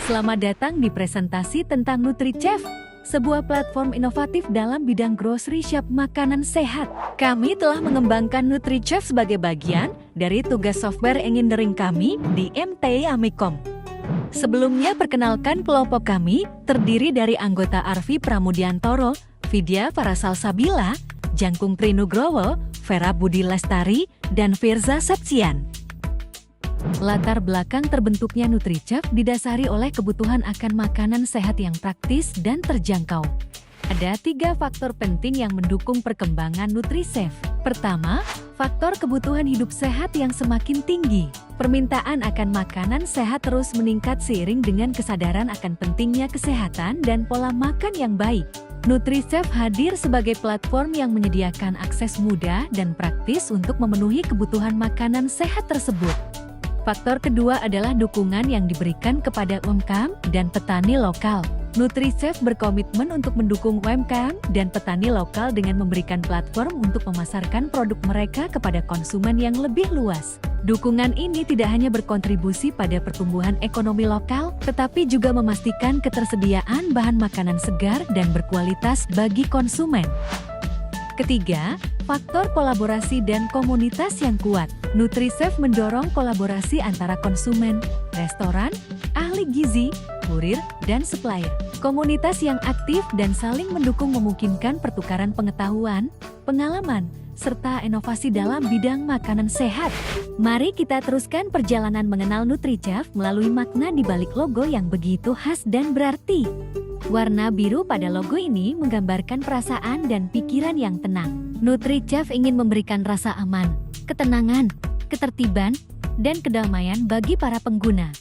Selamat datang di presentasi tentang NutriChef, sebuah platform inovatif dalam bidang grocery shop makanan sehat. Kami telah mengembangkan NutriChef sebagai bagian dari tugas software engineering kami di MT Amikom. Sebelumnya perkenalkan kelompok kami, terdiri dari anggota Arfi Pramudiantoro, Vidya Parasalsabila, Jangkung Trinugrowo, Vera Budi Lestari, dan Firza Septian. Latar belakang terbentuknya NutriChef didasari oleh kebutuhan akan makanan sehat yang praktis dan terjangkau. Ada 3 faktor penting yang mendukung perkembangan NutriChef. Pertama, faktor kebutuhan hidup sehat yang semakin tinggi. Permintaan akan makanan sehat terus meningkat seiring dengan kesadaran akan pentingnya kesehatan dan pola makan yang baik. NutriChef hadir sebagai platform yang menyediakan akses mudah dan praktis untuk memenuhi kebutuhan makanan sehat tersebut. Faktor kedua adalah dukungan yang diberikan kepada UMKM dan petani lokal. NutriChef berkomitmen untuk mendukung UMKM dan petani lokal dengan memberikan platform untuk memasarkan produk mereka kepada konsumen yang lebih luas. Dukungan ini tidak hanya berkontribusi pada pertumbuhan ekonomi lokal, tetapi juga memastikan ketersediaan bahan makanan segar dan berkualitas bagi konsumen. Ketiga, faktor kolaborasi dan komunitas yang kuat. NutriChef mendorong kolaborasi antara konsumen, restoran, ahli gizi, kurir, dan supplier. Komunitas yang aktif dan saling mendukung memungkinkan pertukaran pengetahuan, pengalaman, serta inovasi dalam bidang makanan sehat. Mari kita teruskan perjalanan mengenal NutriChef melalui makna di balik logo yang begitu khas dan berarti. Warna biru pada logo ini menggambarkan perasaan dan pikiran yang tenang. NutriChef ingin memberikan rasa aman, ketenangan, ketertiban, dan kedamaian bagi para pengguna.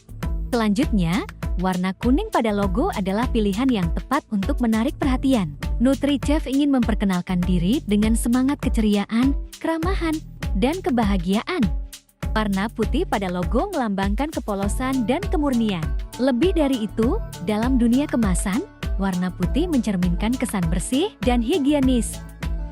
Selanjutnya, warna kuning pada logo adalah pilihan yang tepat untuk menarik perhatian. NutriChef ingin memperkenalkan diri dengan semangat keceriaan, keramahan, dan kebahagiaan. Warna putih pada logo melambangkan kepolosan dan kemurnian. Lebih dari itu, dalam dunia kemasan, warna putih mencerminkan kesan bersih dan higienis.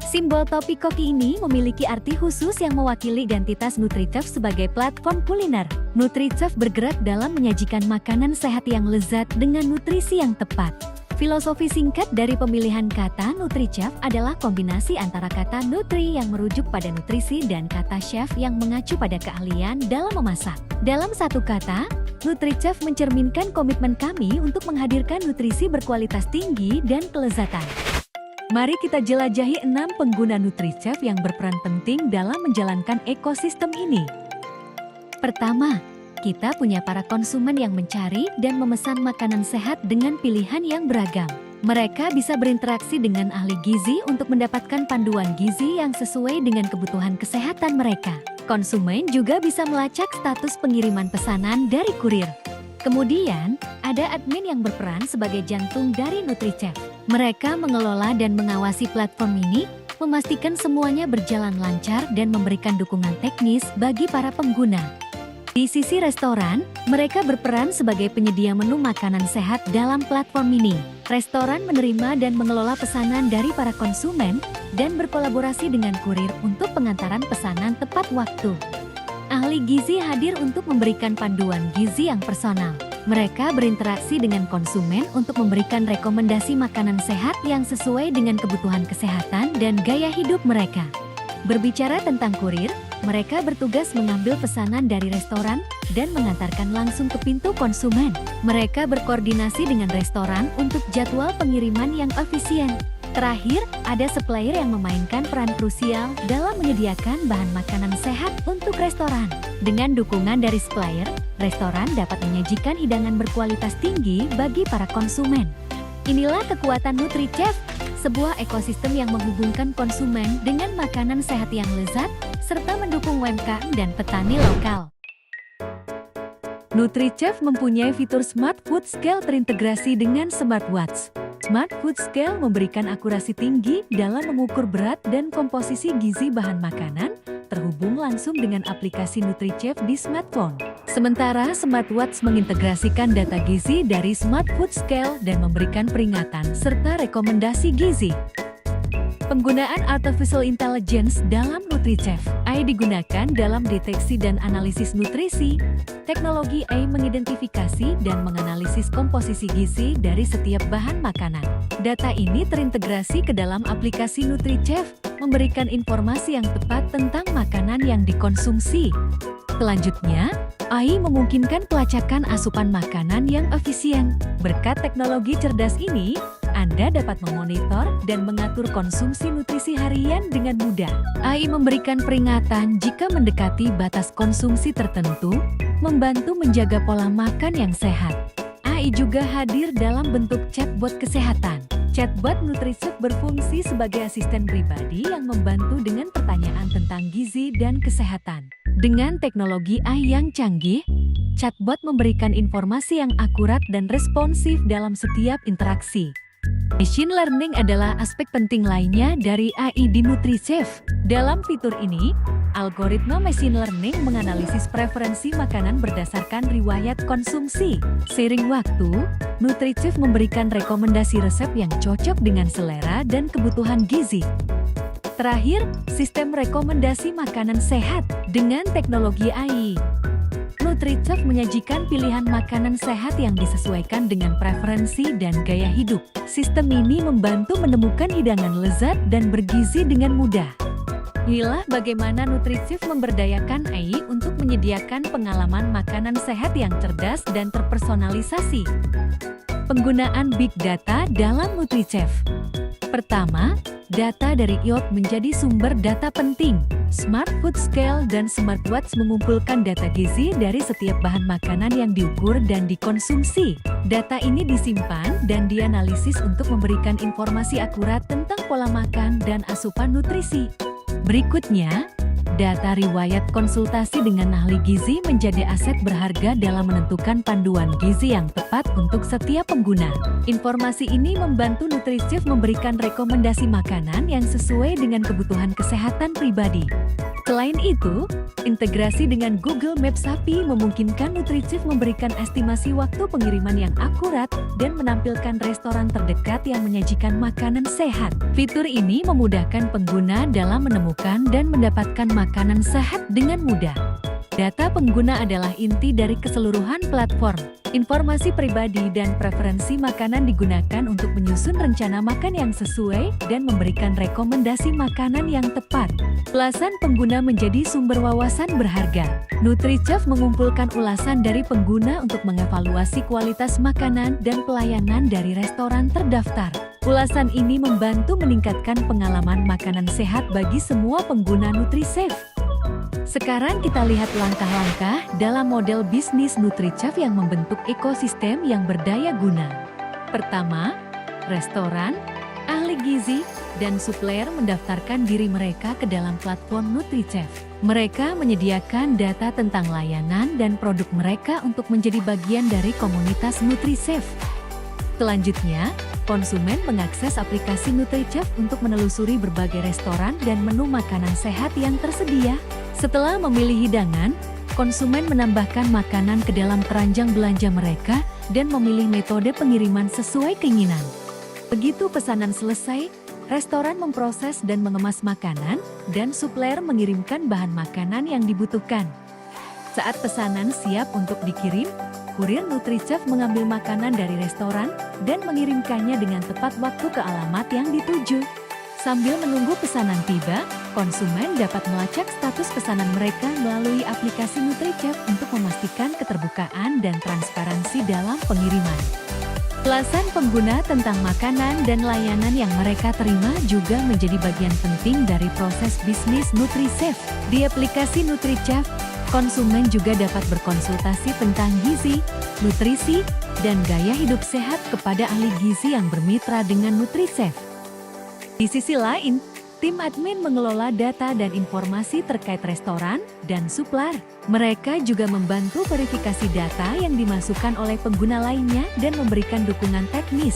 Simbol topi koki ini memiliki arti khusus yang mewakili identitas NutriChef sebagai platform kuliner. NutriChef bergerak dalam menyajikan makanan sehat yang lezat dengan nutrisi yang tepat. Filosofi singkat dari pemilihan kata NutriChef adalah kombinasi antara kata nutri yang merujuk pada nutrisi dan kata chef yang mengacu pada keahlian dalam memasak. Dalam satu kata, NutriChef mencerminkan komitmen kami untuk menghadirkan nutrisi berkualitas tinggi dan kelezatan. Mari kita jelajahi 6 pengguna NutriChef yang berperan penting dalam menjalankan ekosistem ini. Pertama, kita punya para konsumen yang mencari dan memesan makanan sehat dengan pilihan yang beragam. Mereka bisa berinteraksi dengan ahli gizi untuk mendapatkan panduan gizi yang sesuai dengan kebutuhan kesehatan mereka. Konsumen juga bisa melacak status pengiriman pesanan dari kurir. Kemudian, ada admin yang berperan sebagai jantung dari NutriChef. Mereka mengelola dan mengawasi platform ini, memastikan semuanya berjalan lancar dan memberikan dukungan teknis bagi para pengguna. Di sisi restoran, mereka berperan sebagai penyedia menu makanan sehat dalam platform ini. Restoran menerima dan mengelola pesanan dari para konsumen dan berkolaborasi dengan kurir untuk pengantaran pesanan tepat waktu. Ahli gizi hadir untuk memberikan panduan gizi yang personal. Mereka berinteraksi dengan konsumen untuk memberikan rekomendasi makanan sehat yang sesuai dengan kebutuhan kesehatan dan gaya hidup mereka. Berbicara tentang kurir, mereka bertugas mengambil pesanan dari restoran dan mengantarkan langsung ke pintu konsumen. Mereka berkoordinasi dengan restoran untuk jadwal pengiriman yang efisien. Terakhir, ada supplier yang memainkan peran krusial dalam menyediakan bahan makanan sehat untuk restoran. Dengan dukungan dari supplier, restoran dapat menyajikan hidangan berkualitas tinggi bagi para konsumen. Inilah kekuatan NutriChef, sebuah ekosistem yang menghubungkan konsumen dengan makanan sehat yang lezat, serta mendukung UMKM dan petani lokal. NutriChef mempunyai fitur Smart Food Scale terintegrasi dengan smartwatch. Smart Food Scale memberikan akurasi tinggi dalam mengukur berat dan komposisi gizi bahan makanan, terhubung langsung dengan aplikasi NutriChef di smartphone. Sementara smartwatch mengintegrasikan data gizi dari Smart Food Scale dan memberikan peringatan serta rekomendasi gizi. Penggunaan Artificial Intelligence dalam NutriChef. AI digunakan dalam deteksi dan analisis nutrisi. Teknologi AI mengidentifikasi dan menganalisis komposisi gizi dari setiap bahan makanan. Data ini terintegrasi ke dalam aplikasi NutriChef, memberikan informasi yang tepat tentang makanan yang dikonsumsi. Selanjutnya, AI memungkinkan pelacakan asupan makanan yang efisien. Berkat teknologi cerdas ini, Anda dapat memonitor dan mengatur konsumsi nutrisi harian dengan mudah. AI memberikan peringatan jika mendekati batas konsumsi tertentu, membantu menjaga pola makan yang sehat. AI juga hadir dalam bentuk chatbot kesehatan. Chatbot NutriChef berfungsi sebagai asisten pribadi yang membantu dengan pertanyaan tentang gizi dan kesehatan. Dengan teknologi AI yang canggih, chatbot memberikan informasi yang akurat dan responsif dalam setiap interaksi. Machine learning adalah aspek penting lainnya dari AI di NutriChef. Dalam fitur ini, algoritma machine learning menganalisis preferensi makanan berdasarkan riwayat konsumsi. Seiring waktu, NutriChef memberikan rekomendasi resep yang cocok dengan selera dan kebutuhan gizi. Terakhir, sistem rekomendasi makanan sehat dengan teknologi AI. NutriChef menyajikan pilihan makanan sehat yang disesuaikan dengan preferensi dan gaya hidup. Sistem ini membantu menemukan hidangan lezat dan bergizi dengan mudah. Inilah bagaimana NutriChef memberdayakan AI untuk menyediakan pengalaman makanan sehat yang cerdas dan terpersonalisasi. Penggunaan Big Data dalam NutriChef. Pertama, data dari IoT menjadi sumber data penting. Smart Food Scale dan Smartwatch mengumpulkan data gizi dari setiap bahan makanan yang diukur dan dikonsumsi. Data ini disimpan dan dianalisis untuk memberikan informasi akurat tentang pola makan dan asupan nutrisi. Berikutnya, data riwayat konsultasi dengan ahli gizi menjadi aset berharga dalam menentukan panduan gizi yang tepat untuk setiap pengguna. Informasi ini membantu NutriChef memberikan rekomendasi makanan yang sesuai dengan kebutuhan kesehatan pribadi. Selain itu, integrasi dengan Google Maps API memungkinkan NutriChef memberikan estimasi waktu pengiriman yang akurat dan menampilkan restoran terdekat yang menyajikan makanan sehat. Fitur ini memudahkan pengguna dalam menemukan dan mendapatkan makanan sehat dengan mudah. Data pengguna adalah inti dari keseluruhan platform. Informasi pribadi dan preferensi makanan digunakan untuk menyusun rencana makan yang sesuai dan memberikan rekomendasi makanan yang tepat. Ulasan pengguna menjadi sumber wawasan berharga. NutriChef mengumpulkan ulasan dari pengguna untuk mengevaluasi kualitas makanan dan pelayanan dari restoran terdaftar. Ulasan ini membantu meningkatkan pengalaman makanan sehat bagi semua pengguna NutriChef. Sekarang kita lihat langkah-langkah dalam model bisnis NutriChef yang membentuk ekosistem yang berdaya guna. Pertama, restoran, ahli gizi, dan supplier mendaftarkan diri mereka ke dalam platform NutriChef. Mereka menyediakan data tentang layanan dan produk mereka untuk menjadi bagian dari komunitas NutriChef. Selanjutnya, konsumen mengakses aplikasi NutriChef untuk menelusuri berbagai restoran dan menu makanan sehat yang tersedia. Setelah memilih hidangan, konsumen menambahkan makanan ke dalam keranjang belanja mereka dan memilih metode pengiriman sesuai keinginan. Begitu pesanan selesai, restoran memproses dan mengemas makanan, dan supplier mengirimkan bahan makanan yang dibutuhkan. Saat pesanan siap untuk dikirim, kurir NutriChef mengambil makanan dari restoran dan mengirimkannya dengan tepat waktu ke alamat yang dituju. Sambil menunggu pesanan tiba, konsumen dapat melacak status pesanan mereka melalui aplikasi NutriChef untuk memastikan keterbukaan dan transparansi dalam pengiriman. Ulasan pengguna tentang makanan dan layanan yang mereka terima juga menjadi bagian penting dari proses bisnis NutriChef. Di aplikasi NutriChef, konsumen juga dapat berkonsultasi tentang gizi, nutrisi, dan gaya hidup sehat kepada ahli gizi yang bermitra dengan NutriChef. Di sisi lain, tim admin mengelola data dan informasi terkait restoran dan supplier. Mereka juga membantu verifikasi data yang dimasukkan oleh pengguna lainnya dan memberikan dukungan teknis.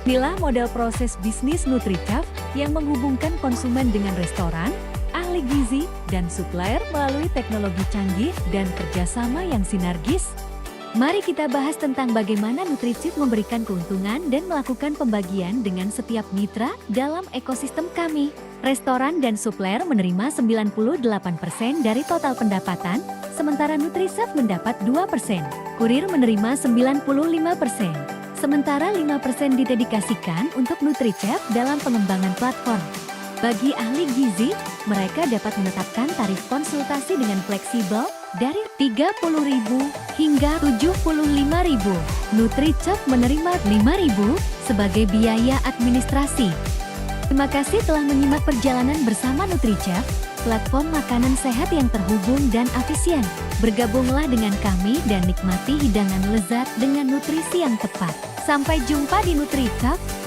Inilah model proses bisnis NutriChef yang menghubungkan konsumen dengan restoran, ahli gizi, dan supplier melalui teknologi canggih dan kerjasama yang sinergis. Mari kita bahas tentang bagaimana NutriChef memberikan keuntungan dan melakukan pembagian dengan setiap mitra dalam ekosistem kami. Restoran dan supplier menerima 98% dari total pendapatan, sementara NutriChef mendapat 2%. Kurir menerima 95%. Sementara 5% didedikasikan untuk NutriChef dalam pengembangan platform. Bagi ahli gizi, mereka dapat menetapkan tarif konsultasi dengan fleksibel dari Rp30.000 hingga Rp75.000. NutriChef menerima Rp5.000 sebagai biaya administrasi. Terima kasih telah menyimak perjalanan bersama NutriChef, platform makanan sehat yang terhubung dan efisien. Bergabunglah dengan kami dan nikmati hidangan lezat dengan nutrisi yang tepat. Sampai jumpa di NutriChef.